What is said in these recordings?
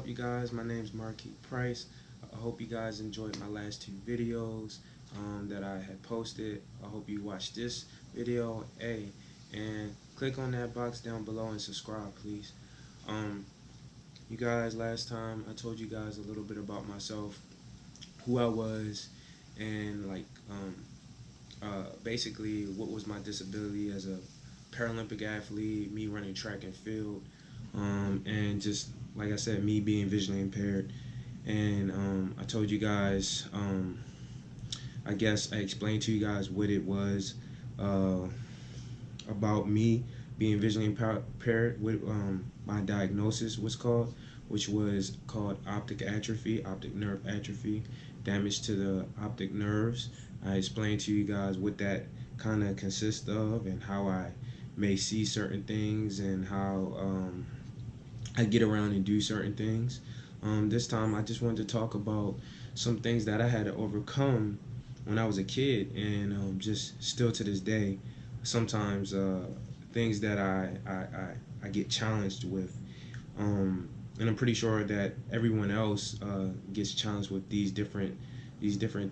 you guys? My name is Markeith Price. I hope you guys enjoyed my last two videos that I had posted. I hope you watched this video, and click on that box down below and subscribe, please. You guys, last time I told you guys a little bit about myself, who I was, and basically what was my disability as a Paralympic athlete, me running track and field, and just like I said, me being visually impaired. And I told you guys, I guess I explained to you guys what it was about me being visually impaired, what my diagnosis was called, which was called optic atrophy, optic nerve atrophy, damage to the optic nerves. I explained to you guys what that kind of consists of and how I may see certain things and how I get around and do certain things. This time I just wanted to talk about some things that I had to overcome when I was a kid, and just still to this day, sometimes things that I get challenged with. And I'm pretty sure that everyone else gets challenged with these different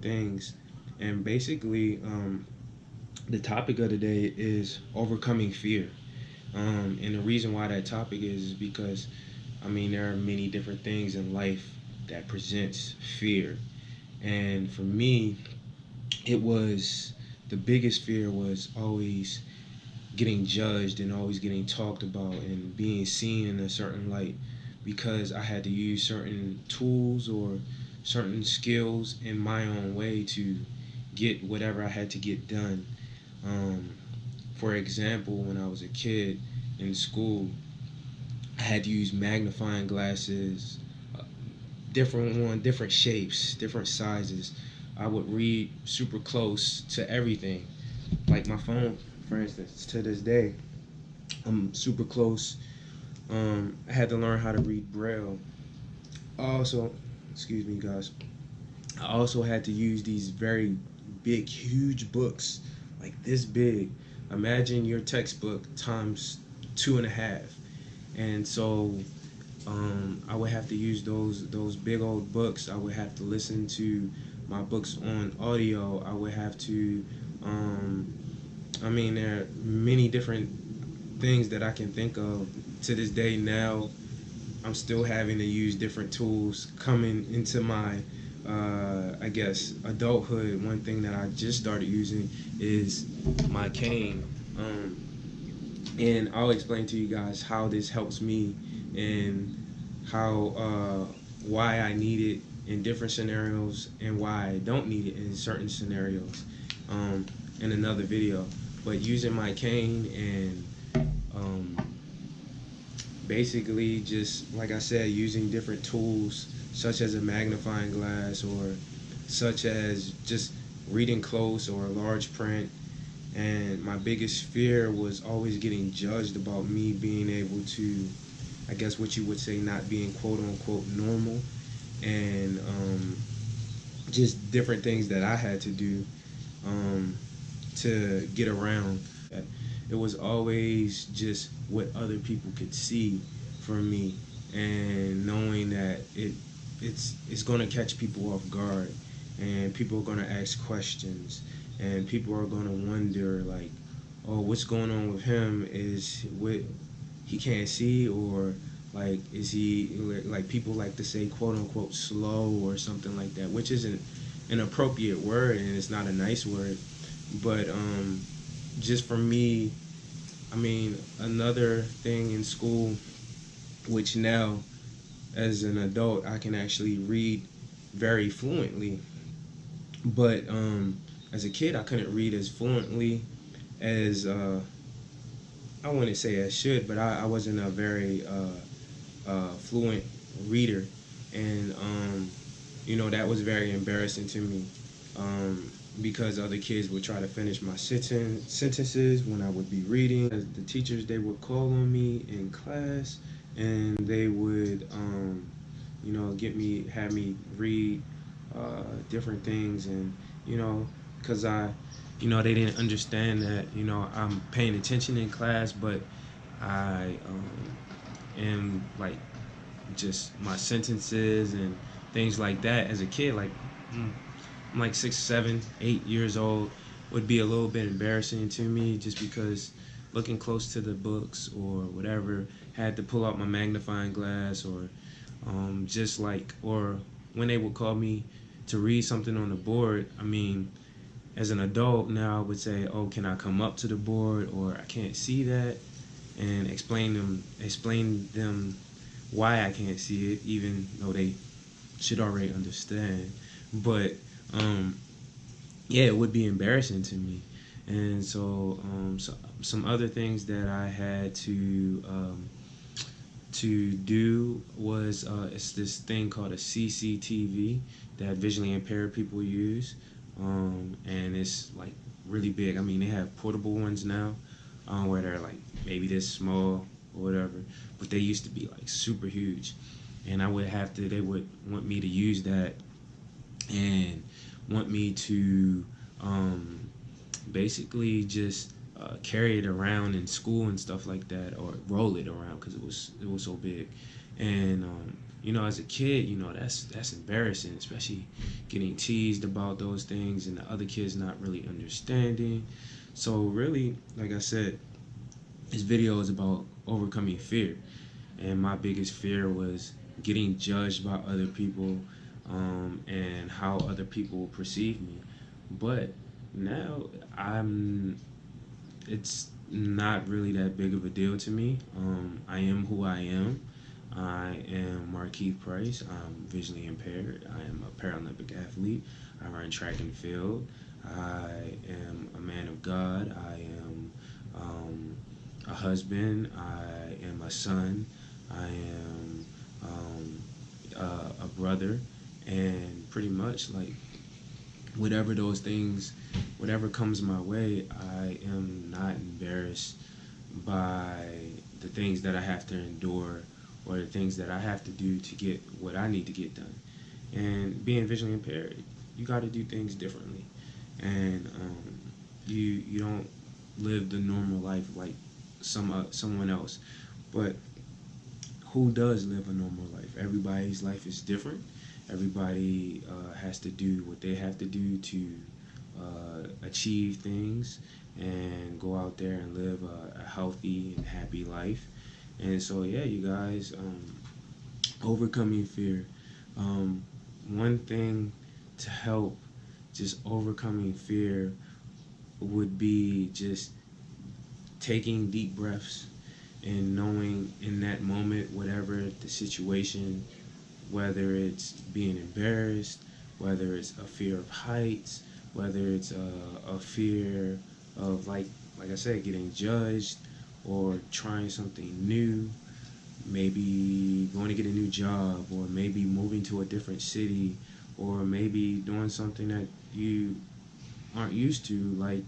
things. And basically, the topic of the day is overcoming fear. And the reason why that topic is because, I mean, there are many different things in life that presents fear. And for me, it was, the biggest fear was always getting judged and always getting talked about and being seen in a certain light, because I had to use certain tools or certain skills in my own way to get whatever I had to get done. For example, when I was a kid in school, I had to use magnifying glasses, different shapes, different sizes. I would read super close to everything. Like my phone, for instance, to this day, I'm super close. I had to learn how to read Braille. Also, excuse me, guys. I also had to use these very big, huge books, like this big. Imagine your textbook times 2.5. And so I would have to use those big old books. I would have to listen to my books on audio. I would have to, I mean, there are many different things that I can think of. To this day now, I'm still having to use different tools coming into my, I guess, adulthood. One thing that I just started using is my cane. And I'll explain to you guys how this helps me and how why I need it in different scenarios and why I don't need it in certain scenarios in another video. But using my cane and basically, just like I said, using different tools such as a magnifying glass or such as just reading close or large print. And my biggest fear was always getting judged about me being able to, I guess what you would say, not being quote unquote normal, and just different things that I had to do to get around. It was always just what other people could see from me, and knowing that it's going to catch people off guard, and people are going to ask questions, and people are going to wonder, like, oh, what's going on with him? Is what he can't see, or like, is he, like, people like to say quote unquote slow or something like that, which isn't an appropriate word and it's not a nice word. But just for me, I mean, another thing in school, which now as an adult I can actually read very fluently, but as a kid I couldn't read as fluently as I wouldn't say I should, but I wasn't a very fluent reader, and you know, that was very embarrassing to me, because other kids would try to finish my sentences when I would be reading. The teachers, they would call on me in class, and they would you know, have me read different things, and you know, because you know, they didn't understand that, you know, I'm paying attention in class, but I am like just my sentences and things like that as a kid. Like I'm like 6, 7, 8 years old, would be a little bit embarrassing to me just because looking close to the books or whatever, had to pull out my magnifying glass or just like, or when they would call me to read something on the board. I mean, as an adult now, I would say, "Oh, can I come up to the board?" or "I can't see that," and explain them why I can't see it, even though they should already understand. But yeah, it would be embarrassing to me. And so some other things that I had to do was it's this thing called a CCTV that visually impaired people use, and it's like really big. I mean, they have portable ones now, where they're like maybe this small or whatever, but they used to be like super huge, and they would want me to use that and want me to basically just carry it around in school and stuff like that, or roll it around because it was so big. And as a kid, that's embarrassing, especially getting teased about those things and the other kids not really understanding. So really, like I said, this video is about overcoming fear, and my biggest fear was getting judged by other people, and how other people will perceive me. But now it's not really that big of a deal to me. I am who I am. I am Markeith Price. I'm visually impaired. I am a Paralympic athlete. I run track and field. I am a man of God. I am a husband. I am a son. I am a brother. And pretty much, like, whatever comes my way, I am not embarrassed by the things that I have to endure or the things that I have to do to get what I need to get done. And being visually impaired, you got to do things differently, and you don't live the normal life like someone else. But who does live a normal life? Everybody's life is different. Everybody has to do what they have to do to achieve things and go out there and live a healthy and happy life. And so, yeah, you guys, overcoming fear. One thing to help just overcoming fear would be just taking deep breaths and knowing in that moment, whatever the situation, whether it's being embarrassed, whether it's a fear of heights, whether it's a fear of, like I said, getting judged, or trying something new, maybe going to get a new job, or maybe moving to a different city, or maybe doing something that you aren't used to, like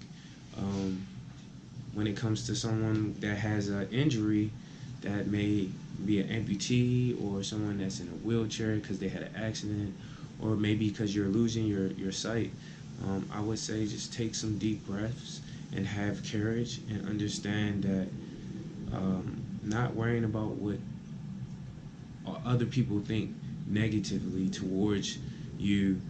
when it comes to someone that has an injury that may be an amputee, or someone that's in a wheelchair because they had an accident, or maybe because you're losing your sight. I would say just take some deep breaths and have courage and understand that not worrying about what other people think negatively towards you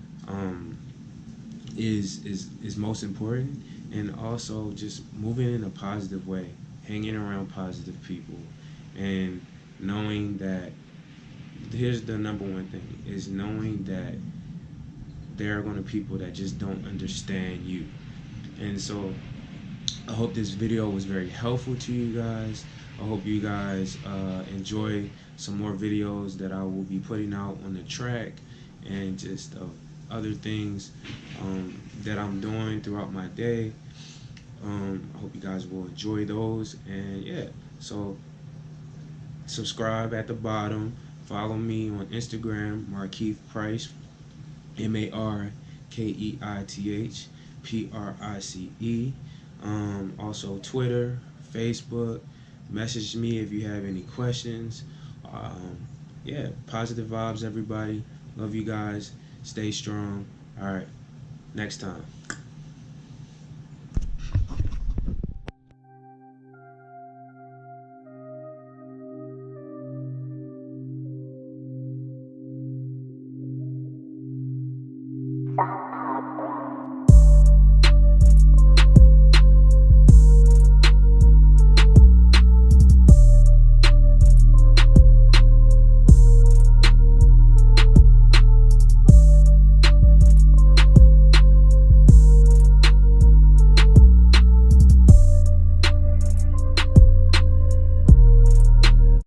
is most important, and also just moving in a positive way, hanging around positive people, and knowing that here's the number one thing is knowing that there are going to be people that just don't understand you. And so I hope this video was very helpful to you guys. I hope you guys enjoy some more videos that I will be putting out on the track, and just other things that I'm doing throughout my day. I hope you guys will enjoy those. And yeah, so subscribe at the bottom. Follow me on Instagram, Markeith Price, MarkeithPrice. Also Twitter, Facebook. Message me if you have any questions. Yeah, positive vibes, everybody. Love you guys. Stay strong. All right, next time.